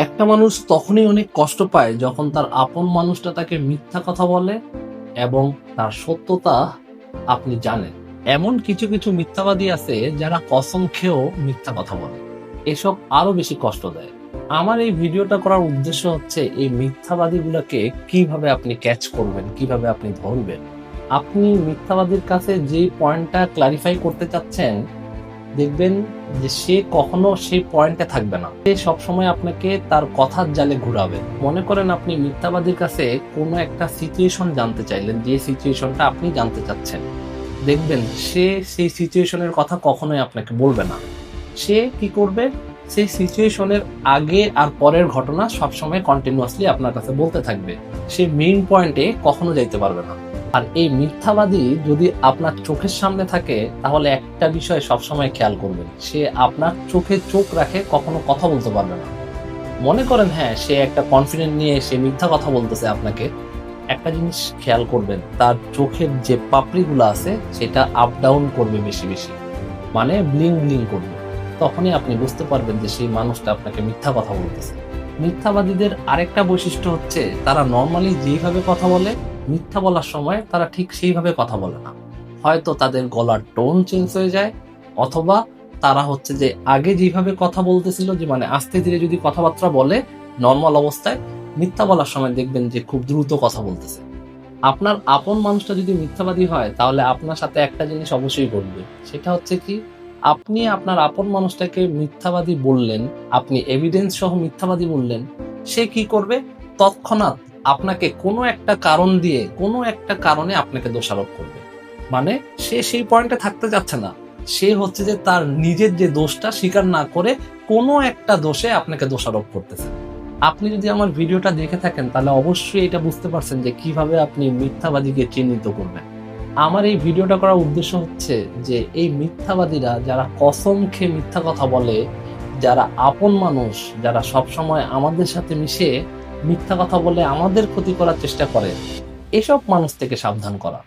একটা মানুষ তখনই অনেক কষ্ট পায় যখন তার আপন মানুষটা তাকে মিথ্যা কথা বলে এবং তার সত্যতা আপনি জানেন। এমন কিছু কিছু মিথ্যাবাদী আছে যারা কসম খেয়েও মিথ্যা কথা বলে। এসব আরো বেশি কষ্ট দেয়। আমার এই ভিডিওটা করার উদ্দেশ্য হচ্ছে এই মিথ্যাবাদীগুলোকে কিভাবে আপনি ক্যাচ করবেন, কিভাবে আপনি ধরবেন। আপনি মিথ্যাবাদীর কাছে যেই পয়েন্টটা ক্লারিফাই করতে চাচ্ছেন, দেখবেন যে সে কখনো সেই পয়েন্টে থাকবে না। সে সবসময় আপনাকে তার কথার জালে ঘুরাবে। মনে করেন আপনি মিথ্যাবাদীর কাছে কোনো একটা সিচুয়েশন জানতে চাইলেন, যে সিচুয়েশনটা আপনি জানতে চাচ্ছেন, দেখবেন সে সেই সিচুয়েশনের কথা কখনোই আপনাকে বলবে না। সে কি করবে, সেই সিচুয়েশনের আগে আর পরের ঘটনা সবসময় কন্টিনিউয়াসলি আপনার কাছে বলতে থাকবে। সে মেইন পয়েন্টে কখনো যাইতে পারবে না। আর এই মিথ্যাবাদী যদি আপনার চোখের সামনে থাকে, তাহলে একটা বিষয় সবসময় খেয়াল করবেন, সে আপনার চোখে চোখ রাখে, কখনো কথা বলতে পারবে না। মনে করেন হ্যাঁ, সে একটা কনফিডেন্ট নিয়ে সে মিথ্যা কথা বলতেছে আপনাকে, একটা জিনিস খেয়াল করবেন, তার চোখের যে পাপড়িগুলো আছে সেটা আপ ডাউন করবে বেশি বেশি, মানে ব্লিং ব্লিং করবে। তখনই আপনি বুঝতে পারবেন যে সেই মানুষটা আপনাকে মিথ্যা কথা বলতেছে। মিথ্যাবাদীদের আরেকটা বৈশিষ্ট্য হচ্ছে, তারা নর্মালি যেইভাবে কথা বলে, মিথ্যা বলার সময় তারা ঠিক সেইভাবে কথা বলে না। হয়তো তাদের গলার টোন চেঞ্জ হয়ে যায়, অথবা তারা হচ্ছে যে আগে যেভাবে কথা বলতেছিল, যে মানে আস্তে ধীরে যদি কথাবার্তা বলে নর্মাল অবস্থায়, মিথ্যা বলার সময় দেখবেন যে খুব দ্রুত কথা বলতেছে। আপনার আপন মানুষটা যদি মিথ্যাবাদী হয়, তাহলে আপনার সাথে একটা জিনিস অবশ্যই ঘটবে। সেটা হচ্ছে কি, আপনি আপনার আপন মানুষটাকে মিথ্যাবাদী বললেন, আপনি এভিডেন্স সহ মিথ্যাবাদী বললেন, সে কি করবে, তৎক্ষণাৎ আপনাকে কোনো একটা কারণ দিয়ে, কোনো একটা কারণে আপনাকে দোষারোপ করবে। মানে সে সেই পয়েন্টে থাকতে যাচ্ছে না, সে হচ্ছে যে তার নিজের যে দোষটা স্বীকার না করে কোনো একটা দোষে আপনাকে দোষারোপ করতেছে। আপনি যদি আমার ভিডিওটা দেখে থাকেন, তাহলে অবশ্যই এটা বুঝতে পারছেন যে কিভাবে আপনি মিথ্যাবাদীকে চিহ্নিত করবেন। আমার এই ভিডিওটা করার উদ্দেশ্য হচ্ছে যে এই মিথ্যাবাদীরা যারা কসম খেয়ে মিথ্যা কথা বলে, যারা আপন মানুষ, যারা সবসময় আমাদের সাথে মিশে মিথ্যা কথা বলে আমাদের ক্ষতি করার চেষ্টা করে, এসব মানুষ থেকে সাবধান করা।